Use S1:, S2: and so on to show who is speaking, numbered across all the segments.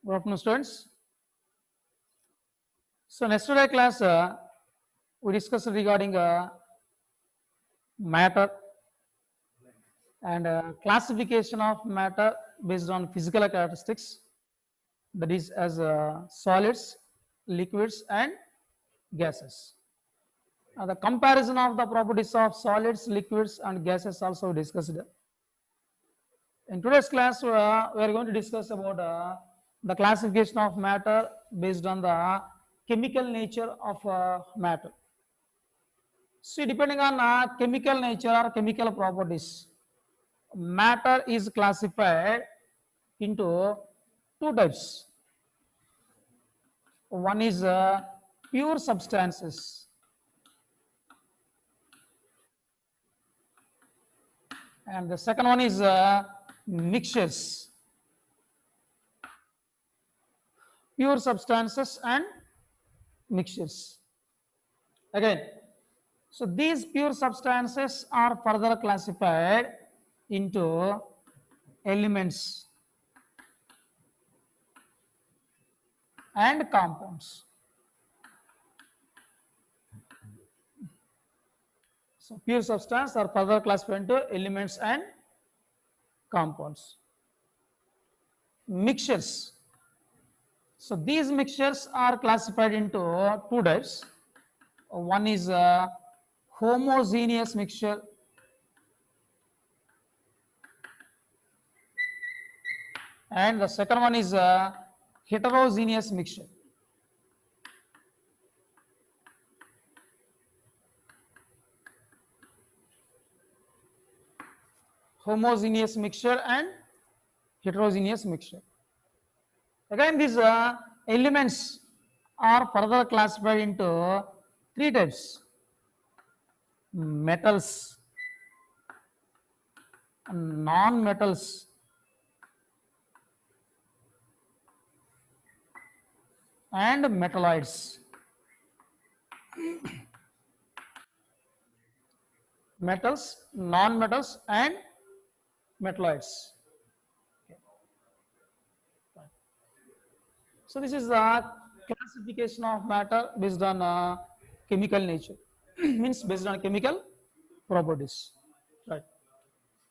S1: Good afternoon, students. So, in yesterday class, we discussed regarding matter and classification of matter based on physical characteristics, that is, as solids, liquids, and gases. The comparison of the properties of solids, liquids, and gases also discussed. In today's class, we are going to discuss about the classification of matter based on the chemical nature of matter. See, depending on chemical nature or chemical properties, matter is classified into two types. One is pure substances, and the second one is mixtures. Pure substances and mixtures. Again, so these pure substances are further classified into elements and compounds. So pure substance are further classified into elements and compounds. Mixtures. So these mixtures are classified into two types. One is a homogeneous mixture and the second one is a heterogeneous mixture. Homogeneous mixture and heterogeneous mixture. Again, these elements are further classified into three types: metals, non-metals, and metalloids. Metals, non-metals, and metalloids. Okay. So this is the classification of matter based on chemical nature, means based on chemical properties. Right.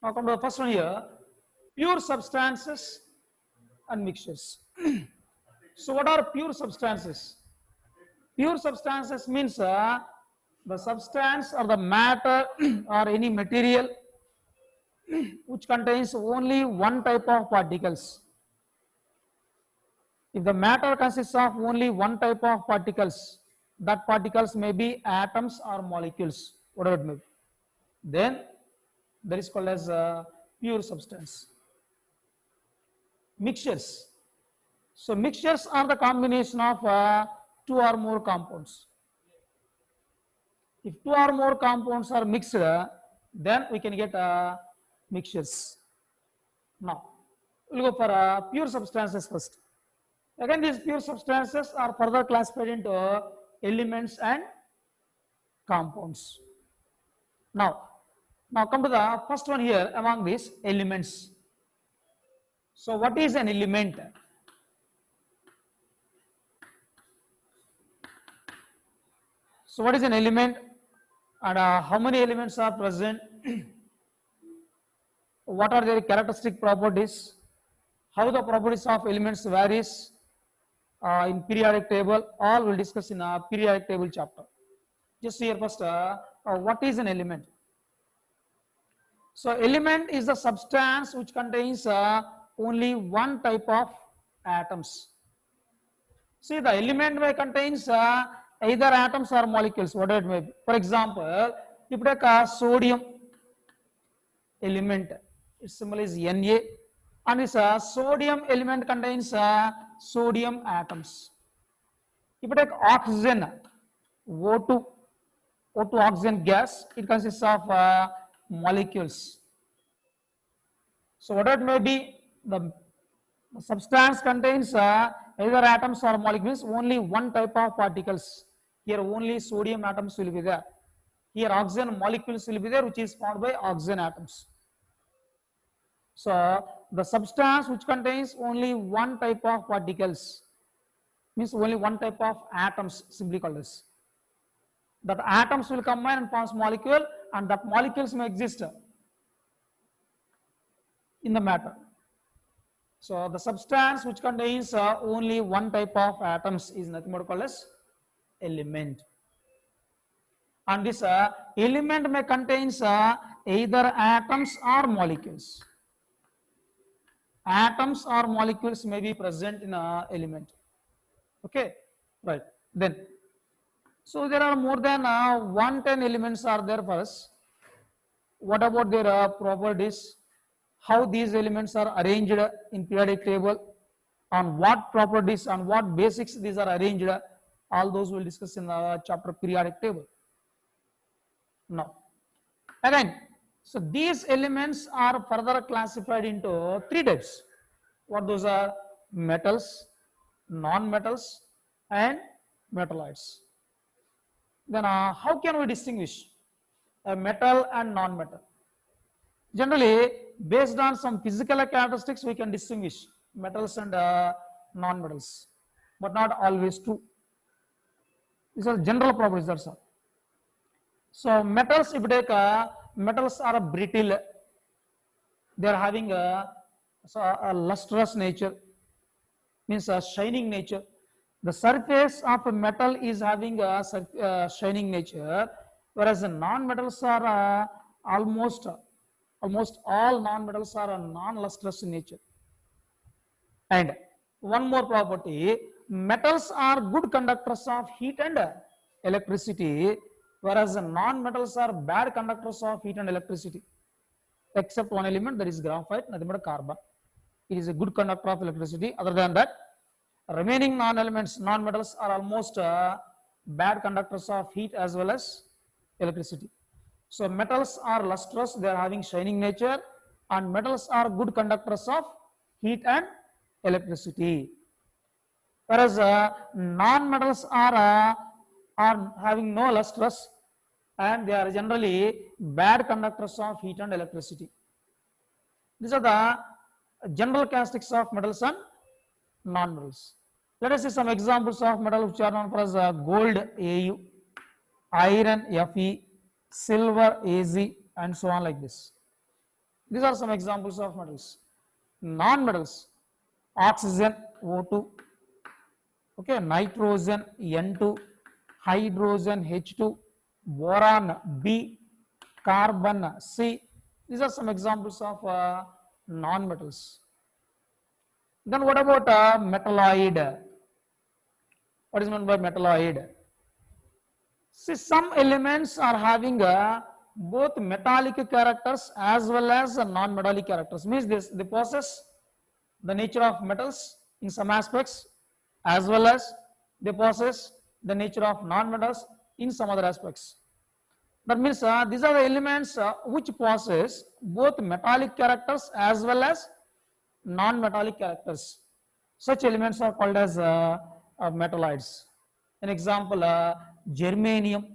S1: Now come to the first one here: pure substances and mixtures. So what are pure substances? Pure substances means the substance or the matter or any material which contains only one type of particles. If the matter consists of only one type of particles, that particles may be atoms or molecules, whatever it may be, then that is called as pure substance. Mixtures. So mixtures are the combination of two or more compounds. If two or more compounds are mixed, then we can get mixtures. Now, we'll go for pure substances first. Again, these pure substances are further classified into elements and compounds. Now come to the first one here among these elements. So, what is an element? So, what is an element and how many elements are present? What are their characteristic properties? How the properties of elements varies in periodic table? All we'll discuss in a periodic table chapter. Just here first, what is an element? So, element is the substance which contains only one type of atoms. See, the element may contains either atoms or molecules, whatever it may be. For example, if you take a sodium element, its symbol is Na, and this sodium element contains sodium atoms. If you take oxygen, O2 oxygen gas, it consists of molecules. So whatever it may be, the substance contains either atoms or molecules, only one type of particles. Here only sodium atoms will be there. Here oxygen molecules will be there, which is formed by oxygen atoms. So the substance which contains only one type of particles, means only one type of atoms, simply called as. That atoms will combine and forms molecule, and that molecules may exist in the matter. So the substance which contains only one type of atoms is nothing but called as element. And this element may contains either atoms or molecules. Atoms or molecules may be present in a element. Okay, right. Then, so there are more than 110 elements are there for us. What about their properties? How these elements are arranged in periodic table? On what properties, on what basics these are arranged? All those we'll discuss in the chapter periodic table. Now, again, so these elements are further classified into three types. What those are? Metals, non-metals, and metalloids. Then how can we distinguish a metal and non-metal? Generally, based on some physical characteristics, we can distinguish metals and non-metals, but not always true. These are general properties, that's all. So metals, if you take metals are brittle, they are having a lustrous nature, means a shining nature. The surface of a metal is having a shining nature, whereas the non-metals are almost all non-metals are non-lustrous in nature. And one more property, metals are good conductors of heat and electricity, whereas the non-metals are bad conductors of heat and electricity. Except one element, that is graphite, nothing but carbon. It is a good conductor of electricity. Other than that, remaining non-elements, non-metals are almost bad conductors of heat as well as electricity. So metals are lustrous, they are having shining nature, and metals are good conductors of heat and electricity. Whereas non-metals are having no lustrous, and they are generally bad conductors of heat and electricity. These are the general characteristics of metals and non-metals. Let us see some examples of metals which are known for as gold Au, iron Fe, silver Az, and so on like this. These are some examples of metals. Non-metals, oxygen O2, okay, nitrogen N2, hydrogen H2, boron B, carbon C. These are some examples of non-metals. Then what about metalloid? What is meant by metalloid? See, some elements are having both metallic characters as well as non-metallic characters. Means they possess the nature of metals in some aspects, as well as they possess the nature of non-metals in some other aspects. That means these are the elements which possess both metallic characters as well as non-metallic characters. Such elements are called as metalloids. An example, germanium,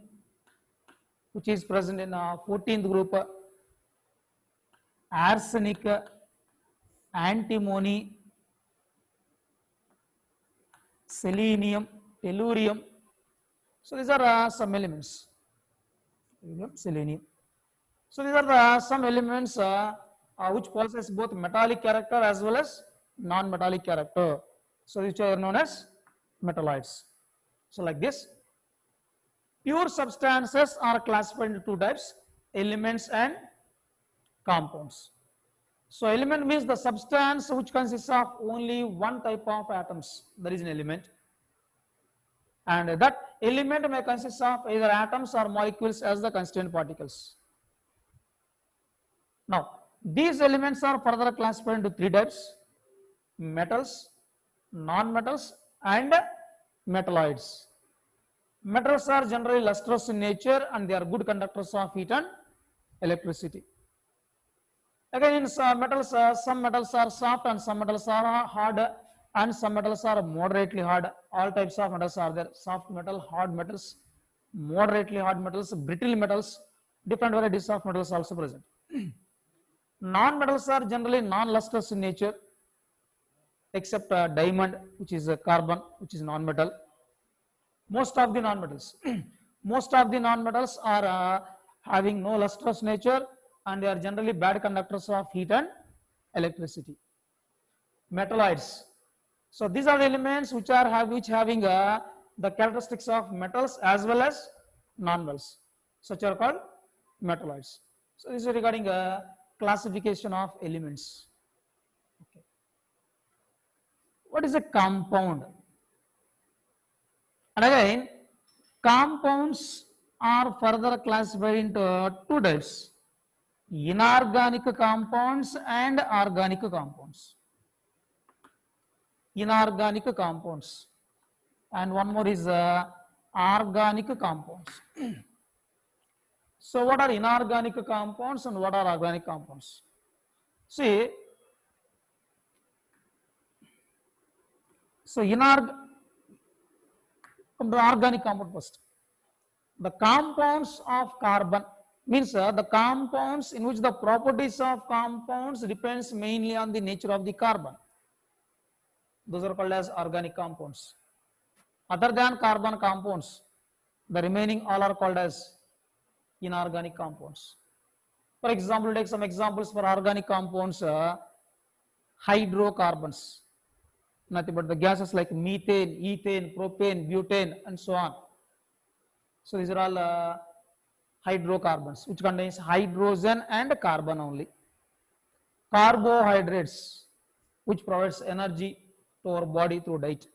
S1: which is present in 14th group, arsenic, antimony, selenium, tellurium. So these are some elements. Selenium. So these are some elements which possess both metallic character as well as non-metallic character. So which are known as metalloids. So like this, pure substances are classified into two types, elements and compounds. So element means the substance which consists of only one type of atoms, that is an element. And that element may consist of either atoms or molecules as the constituent particles. Now, these elements are further classified into three types, metals, non-metals and metalloids. Metals are generally lustrous in nature and they are good conductors of heat and electricity. Again, in metals, some metals are soft and some metals are hard and some metals are moderately hard. All types of metals are there, soft metal, hard metals, moderately hard metals, brittle metals, different varieties of metals also present. Non-metals are generally non-lustrous in nature, except diamond, which is a carbon, which is non-metal. Most of the non-metals, most of the non-metals are having no lustrous nature, and they are generally bad conductors of heat and electricity. Metalloids. So these are the elements which are having the characteristics of metals as well as non-metals. Such are called metalloids. So this is regarding classification of elements. Okay. What is a compound? And again, compounds are further classified into two types: inorganic compounds and organic compounds. Inorganic compounds, and one more is organic compounds. So what are inorganic compounds and what are organic compounds? See, so from the organic compound first. The compounds of carbon means the compounds in which the properties of compounds depends mainly on the nature of the carbon. Those are called as organic compounds. Other than carbon compounds, the remaining all are called as inorganic compounds. For example, take some examples for organic compounds. Hydrocarbons, nothing but the gases like methane, ethane, propane, butane, and so on. So these are all hydrocarbons, which contains hydrogen and carbon only. Carbohydrates, which provides energy to our body through diet,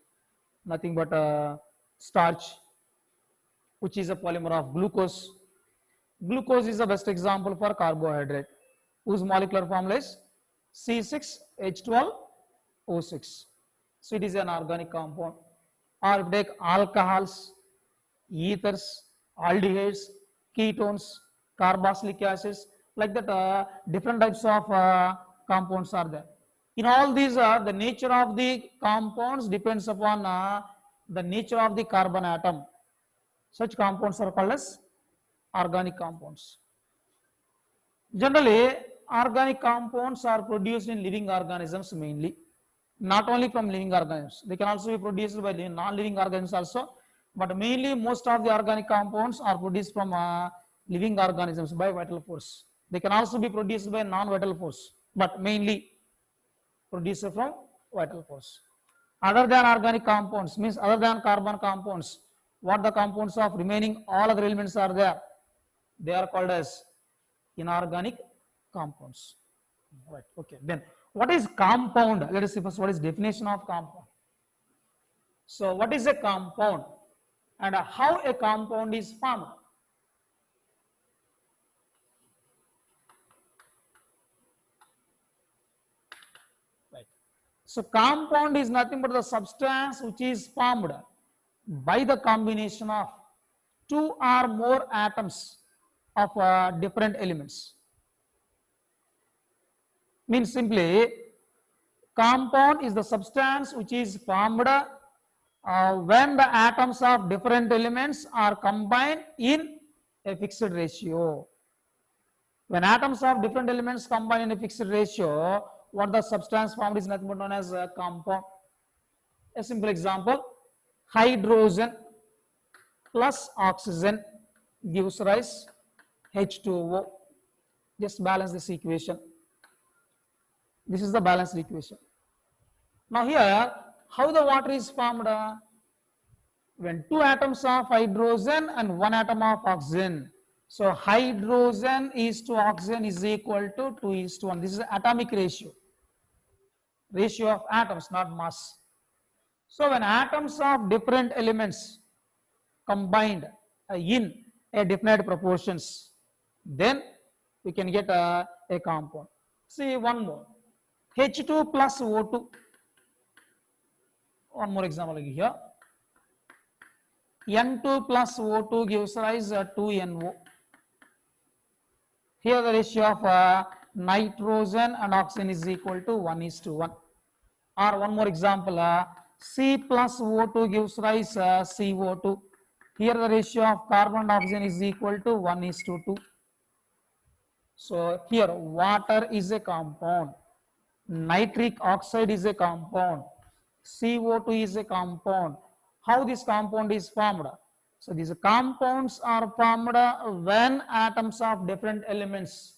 S1: nothing but starch, which is a polymer of glucose. Glucose is the best example for carbohydrate, whose molecular formula is C6H12O6. So it is an organic compound. Or if you take alcohols, ethers, aldehydes, ketones, carboxylic acids, like that different types of compounds are there. In all these, the nature of the compounds depends upon the nature of the carbon atom. Such compounds are called as organic compounds. Generally, organic compounds are produced in living organisms mainly, not only from living organisms. They can also be produced by non-living organisms also, but mainly most of the organic compounds are produced from living organisms by vital force. They can also be produced by non-vital force, but mainly produced from vital force. Other than organic compounds means other than carbon compounds, what the compounds of remaining all other elements are there, they are called as inorganic compounds. Right. Okay. Then what is compound? Let us see first what is definition of compound. So what is a compound and how a compound is formed? Right. So compound is nothing but the substance which is formed by the combination of two or more atoms of different elements. Means simply, compound is the substance which is formed when the atoms of different elements are combined in a fixed ratio. When atoms of different elements combine in a fixed ratio, what the substance formed is nothing but known as a compound. A simple example, hydrogen plus oxygen gives rise H2O. Just balance this equation. This is the balanced equation. Now here, how the water is formed? When two atoms of hydrogen and one atom of oxygen. So hydrogen is to oxygen is equal to 2:1. This is the atomic ratio. Ratio of atoms, not mass. So when atoms of different elements combined in a definite proportions, then we can get a compound. See one more. H2 plus O2. One more example here. N2 plus O2 gives rise to 2NO. Here the ratio of nitrogen and oxygen is equal to 1:1. Or one more example, C plus O2 gives rise to CO2. Here the ratio of carbon and oxygen is equal to 1:2. So here water is a compound, nitric oxide is a compound, CO2 is a compound. How this compound is formed? So these compounds are formed when atoms of different elements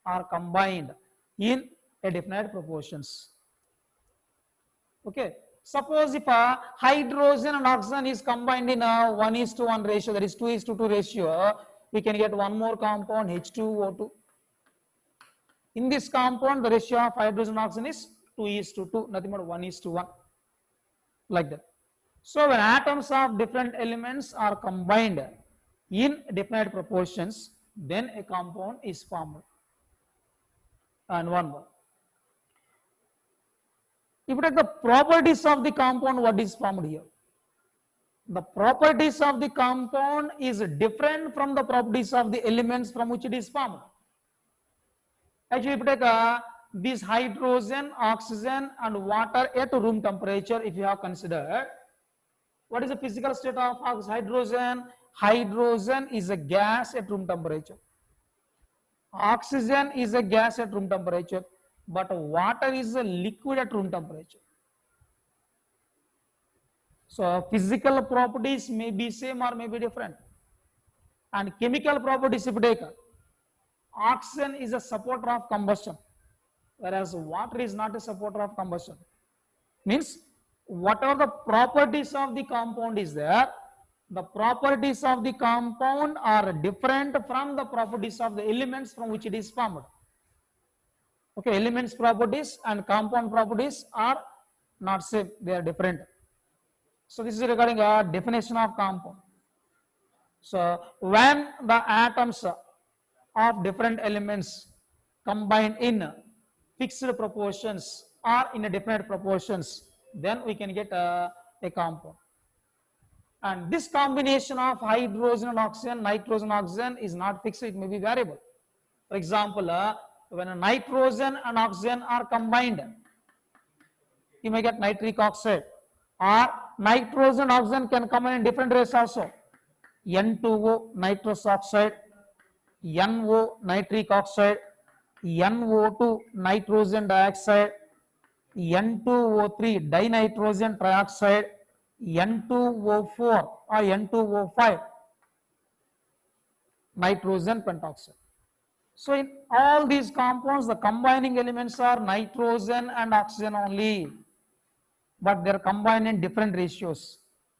S1: are combined in a definite proportions. Okay. Suppose if a hydrogen and oxygen is combined in a 1:1 ratio, that is 2:2 ratio, we can get one more compound H2O2. In this compound, the ratio of hydrogen and oxygen is 2:2, nothing but 1:1, like that. So when atoms of different elements are combined in definite proportions, then a compound is formed. And one more. If you take the properties of the compound, what is formed here? The properties of the compound is different from the properties of the elements from which it is formed. Actually, if you take this hydrogen, oxygen and water at room temperature, if you have considered, what is the physical state of hydrogen? Hydrogen is a gas at room temperature. Oxygen is a gas at room temperature, but water is a liquid at room temperature. So physical properties may be same or may be different. And chemical properties, if you take, oxygen is a supporter of combustion, whereas water is not a supporter of combustion. Means whatever the properties of the compound is there, the properties of the compound are different from the properties of the elements from which it is formed. Okay, elements properties and compound properties are not same, they are different. So this is regarding a definition of compound. So when the atoms of different elements combine in fixed proportions or in a definite proportions, then we can get a compound. And this combination of hydrogen and oxygen, nitrogen and oxygen is not fixed, it may be variable. For example, when a nitrogen and oxygen are combined, you may get nitric oxide, or nitrogen and oxygen can combine in different rates also. N2O nitrous oxide, NO nitric oxide, NO2 nitrogen dioxide, N2O3 dinitrogen trioxide, N2O4 or N2O5 nitrogen pentoxide. So in all these compounds, the combining elements are nitrogen and oxygen only, but they are combined in different ratios.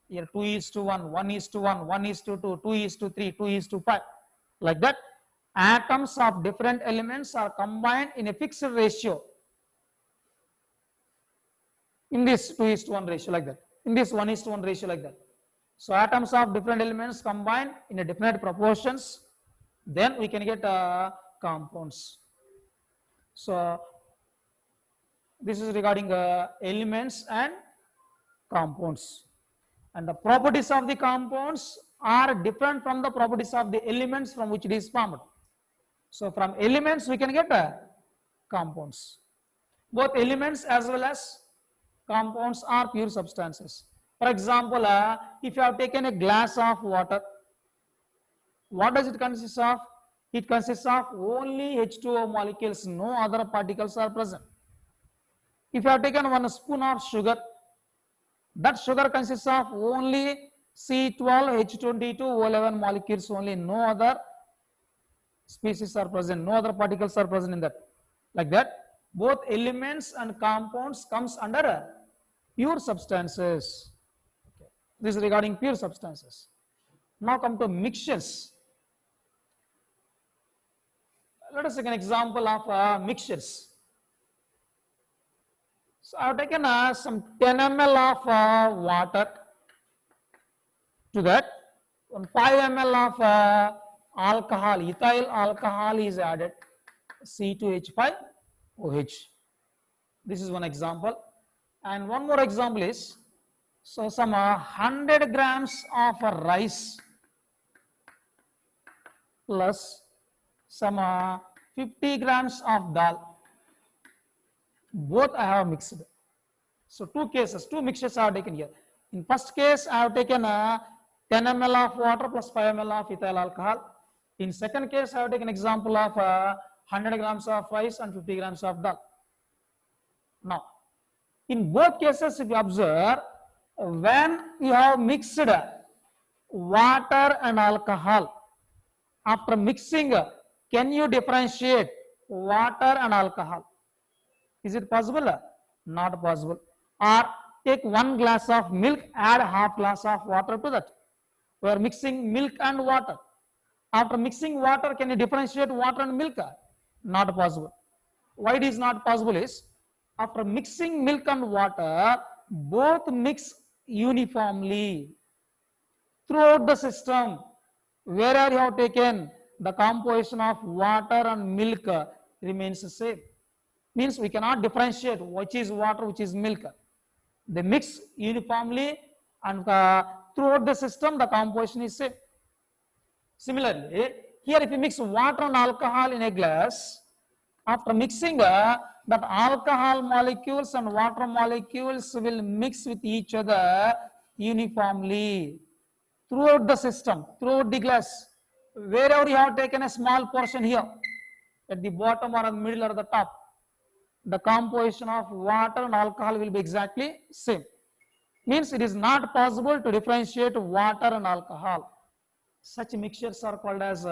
S1: Here 2:1, 1:1, 1:2, 2:3, 2:5, like that. Atoms of different elements are combined in a fixed ratio. In this 2:1 ratio, like that. In this 1:1 ratio, like that. So atoms of different elements combined in a definite proportions, then we can get compounds. So this is regarding elements and compounds. And the properties of the compounds are different from the properties of the elements from which it is formed. So from elements we can get compounds. Both elements as well as compounds are pure substances. For example, if you have taken a glass of water, what does it consist of? It consists of only H2O molecules, no other particles are present. If you have taken 1 spoon of sugar, that sugar consists of only C12H22O11 molecules only, no other species are present, no other particles are present in that. Like that, both elements and compounds comes under pure substances. Okay. This is regarding pure substances. Now come to mixtures. Let us take an example of mixtures. So I have taken some 10 ml of water. To that, 5 ml of alcohol, ethyl alcohol is added, C2H5OH. This is one example. And one more example is, so some 100 grams of rice plus some 50 grams of dal. Both I have mixed. So two cases, two mixtures I have taken here. In first case, I have taken 10 ml of water plus 5 ml of ethyl alcohol. In second case, I have taken example of 100 grams of rice and 50 grams of dal. Now, in both cases, if you observe, when you have mixed water and alcohol, after mixing, can you differentiate water and alcohol? Is it possible? Not possible. Or take 1 glass of milk, add half glass of water to that. We are mixing milk and water. After mixing water, can you differentiate water and milk? Not possible. Why it is not possible is, after mixing milk and water, both mix uniformly throughout the system. Wherever you have taken, the composition of water and milk remains the same. Means we cannot differentiate which is water, which is milk. They mix uniformly, and throughout the system, the composition is same. Similarly, here if you mix water and alcohol in a glass, after mixing, that alcohol molecules and water molecules will mix with each other uniformly throughout the system, throughout the glass. Wherever you have taken a small portion here, at the bottom or the middle or the top, the composition of water and alcohol will be exactly same. Means it is not possible to differentiate water and alcohol. Such mixtures are called as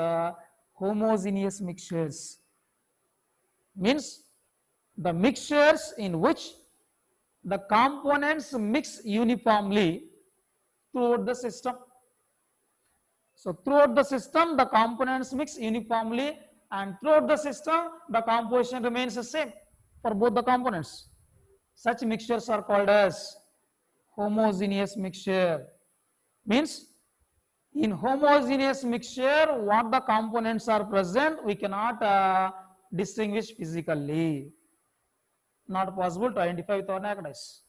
S1: homogeneous mixtures. Means the mixtures in which the components mix uniformly throughout the system. So throughout the system, the components mix uniformly, and throughout the system, the composition remains the same for both the components. Such mixtures are called as homogeneous mixture. Means in homogeneous mixture, what the components are present, we cannot distinguish physically. Not possible to identify with our naked eyes.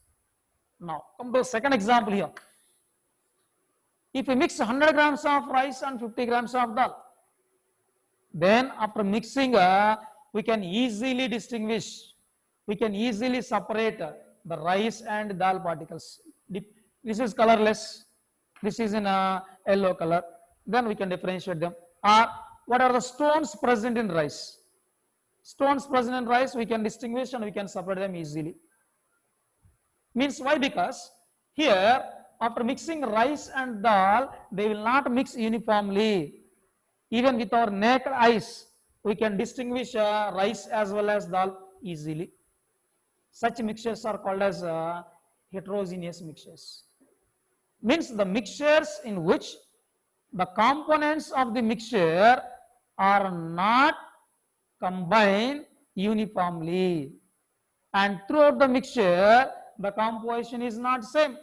S1: Now, come to the second example here. If we mix 100 grams of rice and 50 grams of dal, then after mixing, we can easily distinguish, we can easily separate the rice and dal particles. This is colorless, this is in a yellow color, then we can differentiate them. Or what are the stones present in rice? Stones present in rice, we can distinguish and we can separate them easily. Means why? Because here, after mixing rice and dal, they will not mix uniformly. Even with our naked eyes, we can distinguish rice as well as dal easily. Such mixtures are called as heterogeneous mixtures. Means the mixtures in which the components of the mixture are not combined uniformly, and throughout the mixture, the composition is not same.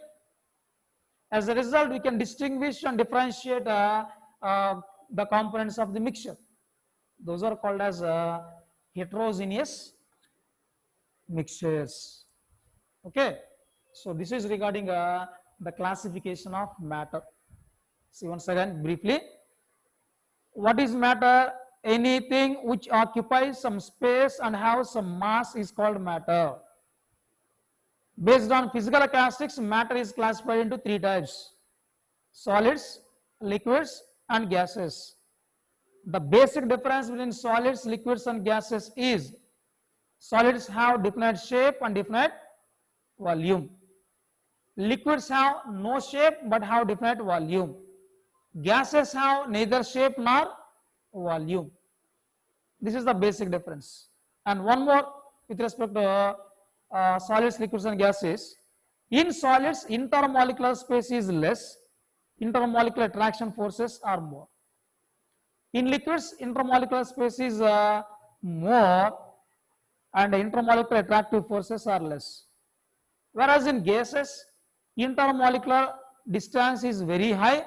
S1: As a result, we can distinguish and differentiate the components of the mixture. Those are called as heterogeneous mixtures. Okay, so this is regarding the classification of matter. See once again briefly, what is matter? Anything which occupies some space and has some mass is called matter. Based on physical characteristics, matter is classified into 3 types: solids, liquids, and gases. The basic difference between solids, liquids, and gases is solids have definite shape and definite volume. Liquids have no shape but have definite volume. Gases have neither shape nor volume. This is the basic difference. And one more with respect to solids, liquids, and gases. In solids, intermolecular space is less, intermolecular attraction forces are more. In liquids, intermolecular space is more, and intermolecular attractive forces are less. Whereas in gases, intermolecular distance is very high,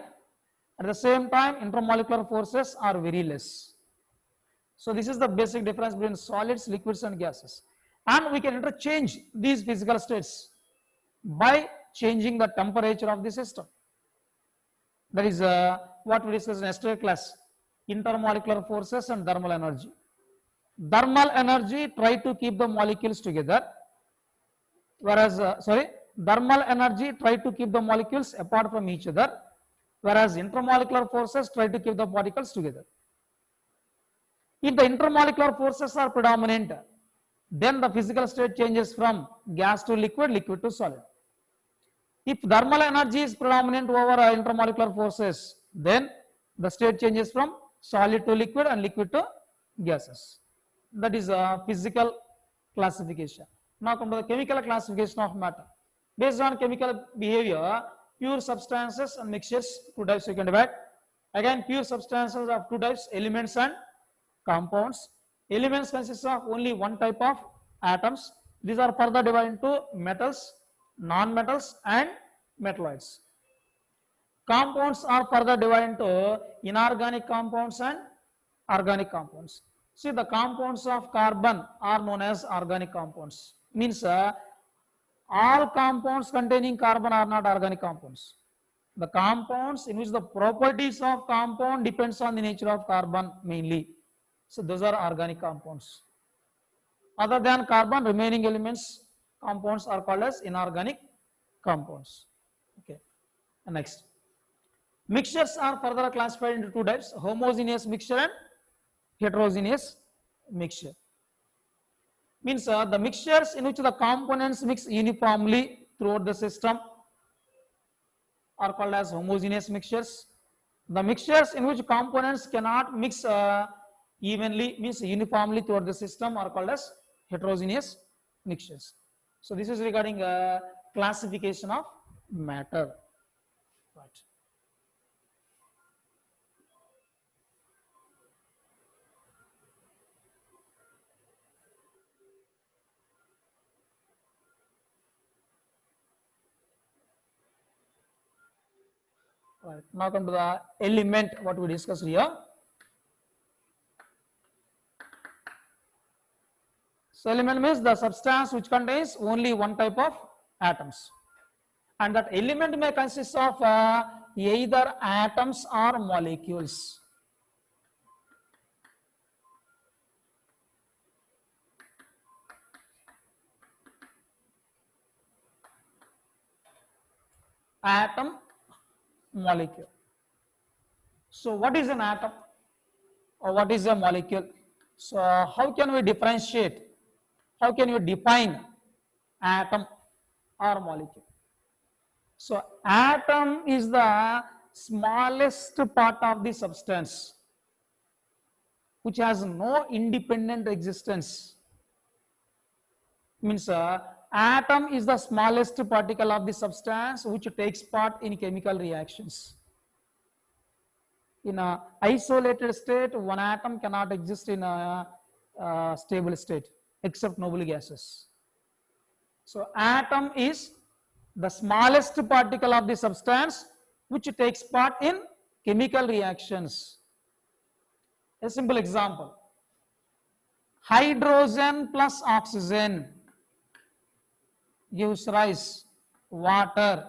S1: at the same time intermolecular forces are very less. So this is the basic difference between solids, liquids, and gases. And we can interchange these physical states by changing the temperature of the system. That is what we discussed in yesterday's class: intermolecular forces and thermal energy. Thermal energy try to keep the molecules together, whereas thermal energy try to keep the molecules apart from each other, whereas intermolecular forces try to keep the particles together. If the intermolecular forces are predominant, then the physical state changes from gas to liquid, liquid to solid. If thermal energy is predominant over intermolecular forces, then the state changes from solid to liquid and liquid to gases. That is a physical classification. Now come to the chemical classification of matter. Based on chemical behavior, pure substances and mixtures, two types we can divide. Again, pure substances of two types, elements and compounds. Elements consist of only one type of atoms. These are further divided into metals, non-metals and metalloids. Compounds are further divided into inorganic compounds and organic compounds. See, the compounds of carbon are known as organic compounds. Means all compounds containing carbon are not organic compounds. The compounds in which the properties of compound depends on the nature of carbon mainly. So those are organic compounds. Other than carbon, remaining elements, compounds are called as inorganic compounds. Okay. Next. Mixtures are further classified into two types, homogeneous mixture and heterogeneous mixture. Means the mixtures in which the components mix uniformly throughout the system are called as homogeneous mixtures. The mixtures in which components cannot mix evenly, means uniformly throughout the system, are called as heterogeneous mixtures. So this is regarding classification of matter. Right. Right. Now come to the element, what we discussed here. So element means the substance which contains only one type of atoms, and that element may consist of either atoms or molecules. Atom, molecule. So what is an atom or what is a molecule? So how can we differentiate? How can you define atom or molecule? So atom is the smallest part of the substance which has no independent existence. Means atom is the smallest particle of the substance which takes part in chemical reactions. In a isolated state, one atom cannot exist in a stable state except noble gases. So atom is the smallest particle of the substance which takes part in chemical reactions. A simple example, hydrogen plus oxygen gives rise water.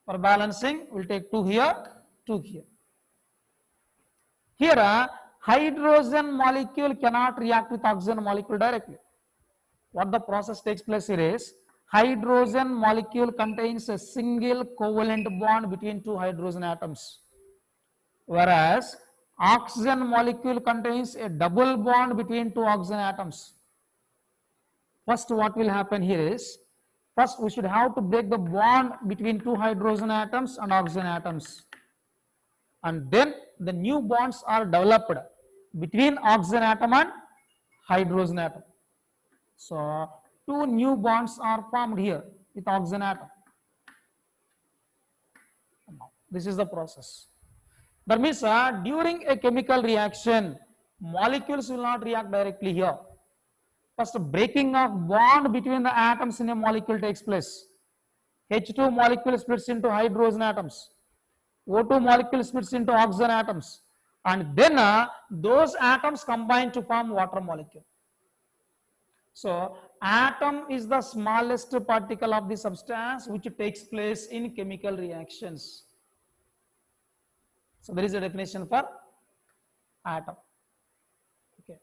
S1: For balancing, we'll take 2 here, 2 here. Here, hydrogen molecule cannot react with oxygen molecule directly. What the process takes place here is, hydrogen molecule contains a single covalent bond between two hydrogen atoms, whereas oxygen molecule contains a double bond between two oxygen atoms. First, what will happen here is, first we should have to break the bond between two hydrogen atoms and oxygen atoms, and then the new bonds are developed between oxygen atom and hydrogen atom. So two new bonds are formed here with oxygen atom. This is the process. That means during a chemical reaction, molecules will not react directly here. First, breaking of bond between the atoms in a molecule takes place. H2 molecule splits into hydrogen atoms. O2 molecule splits into oxygen atoms. And then those atoms combine to form water molecule. So atom is the smallest particle of the substance which takes place in chemical reactions. So there is a definition for atom. Okay.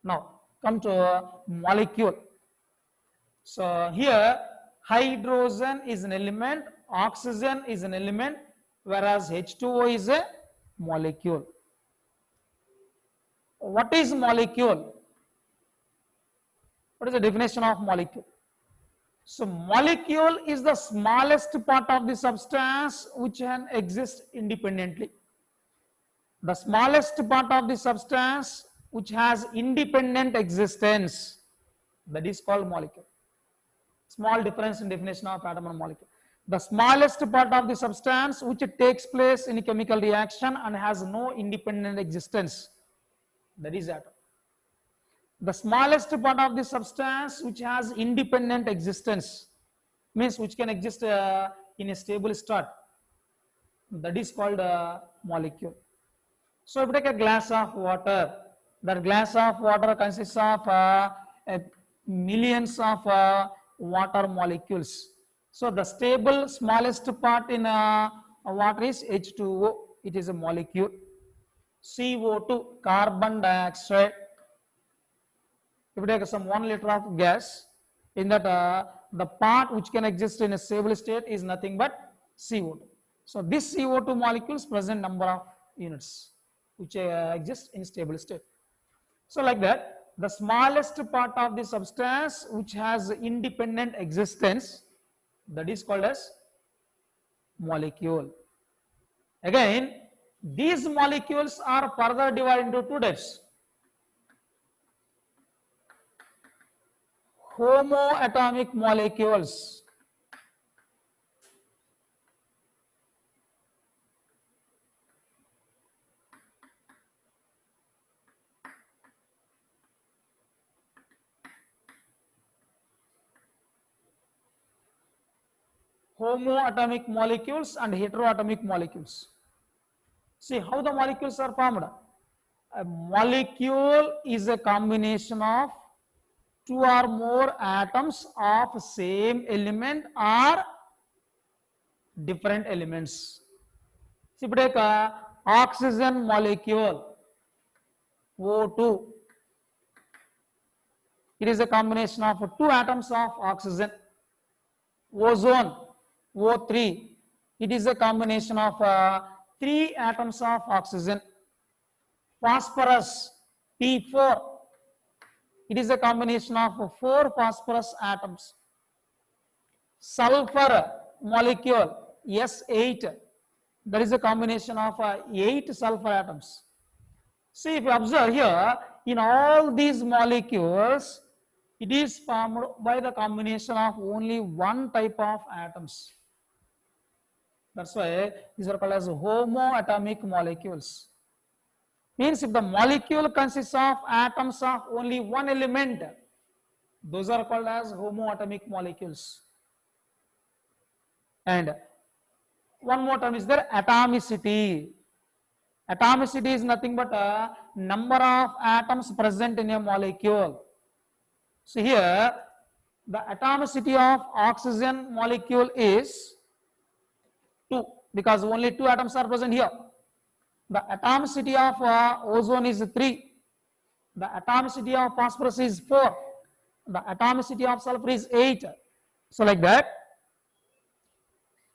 S1: Now come to molecule. So here hydrogen is an element, oxygen is an element, whereas H2O is a molecule. What is molecule? What is the definition of molecule? So molecule is the smallest part of the substance which can exist independently. The smallest part of the substance which has independent existence, that is called molecule. Small difference in definition of atom and molecule. The smallest part of the substance which takes place in a chemical reaction and has no independent existence, that is atom. The smallest part of the substance which has independent existence, means which can exist in a stable state, that is called a molecule. So if you take a glass of water, that glass of water consists of millions of water molecules. So the stable smallest part in water is H2O, it is a molecule. CO2, carbon dioxide. If you take some 1 liter of gas, in that the part which can exist in a stable state is nothing but CO2. So this CO2 molecules present number of units which exist in stable state. So like that, the smallest part of the substance which has independent existence, that is called as molecule. Again, these molecules are further divided into two types. Homoatomic molecules. Homoatomic molecules and heteroatomic molecules. See how the molecules are formed. A molecule is a combination of two or more atoms of same element or different elements. See, if you take a oxygen molecule, O2, it is a combination of two atoms of oxygen. Ozone, O3, it is a combination of three atoms of oxygen. Phosphorus, P4, it is a combination of four phosphorus atoms. Sulfur molecule, S8, that is a combination of 8 sulfur atoms. See, if you observe here, in all these molecules, it is formed by the combination of only one type of atoms. That's why these are called as homoatomic molecules. Means if the molecule consists of atoms of only one element, those are called as homoatomic molecules. And one more term is there, atomicity. Atomicity is nothing but a number of atoms present in a molecule. So here, the atomicity of oxygen molecule is 2, because only 2 atoms are present here. The atomicity of ozone is 3. The atomicity of phosphorus is 4. The atomicity of sulfur is 8. So like that,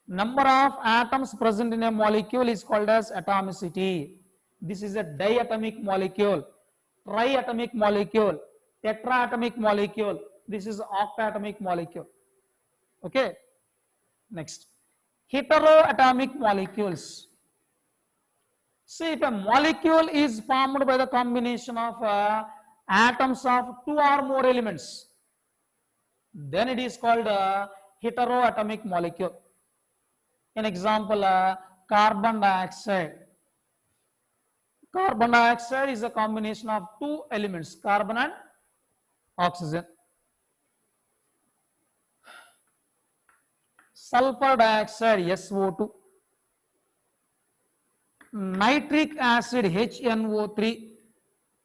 S1: number of atoms present in a molecule is called as atomicity. This is a diatomic molecule, triatomic molecule, tetraatomic molecule. This is octatomic molecule. Okay. Next, heteroatomic molecules. See, if a molecule is formed by the combination of atoms of 2 or more elements, then it is called a heteroatomic molecule. An example, carbon dioxide. Carbon dioxide is a combination of 2 elements, carbon and oxygen. Sulfur dioxide, SO2. Nitric acid, HNO3.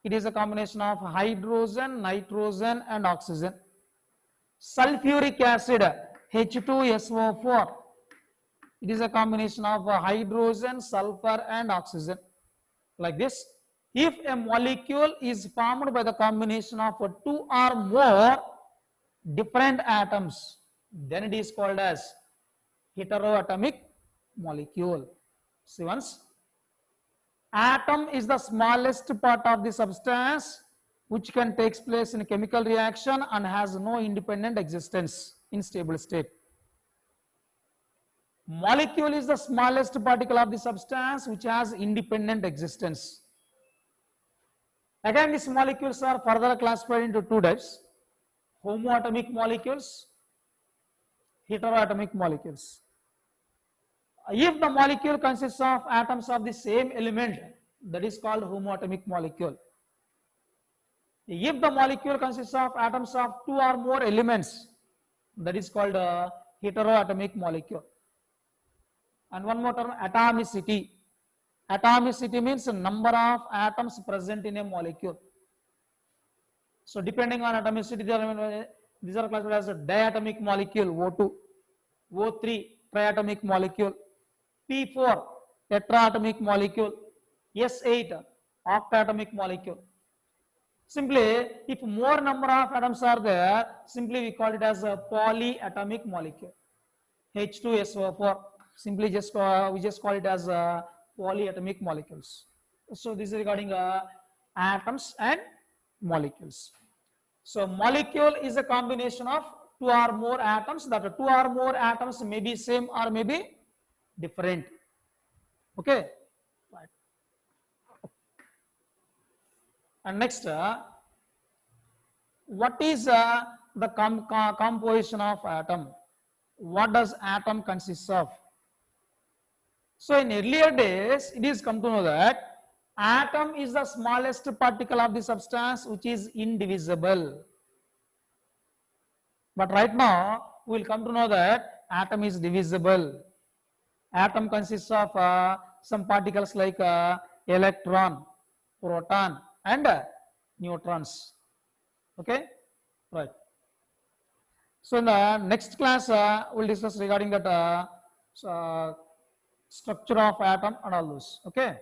S1: It is a combination of hydrogen, nitrogen and oxygen. Sulfuric acid, H2SO4. It is a combination of hydrogen, sulfur and oxygen. Like this, if a molecule is formed by the combination of 2 or more different atoms, then it is called as heteroatomic molecule. See once, Atom is the smallest part of the substance which can take place in a chemical reaction and has no independent existence in stable state. Molecule is the smallest particle of the substance which has independent existence. Again, these molecules are further classified into two types: homoatomic molecules, heteroatomic molecules. If the molecule consists of atoms of the same element, that is called homoatomic molecule. If the molecule consists of atoms of two or more elements, that is called a heteroatomic molecule. And one more term, atomicity. Atomicity means number of atoms present in a molecule. So depending on atomicity, these are classified as a diatomic molecule, O2, O3, triatomic molecule, P4, tetraatomic molecule, S8, octatomic molecule. Simply, if more number of atoms are there, simply we call it as a polyatomic molecule. H2SO4, simply we just call it as polyatomic molecules. So this is regarding atoms and molecules. So molecule is a combination of two or more atoms. That two or more atoms may be same or may be different. Okay. Right. And next, what is the composition of atom? What does atom consist of? So in earlier days, it is come to know that atom is the smallest particle of the substance which is indivisible. But right now, we will come to know that atom is divisible. Atom consists of some particles like electron, proton, and neutrons. Okay, right. So in the next class, we'll discuss regarding that structure of atom and all those. Okay.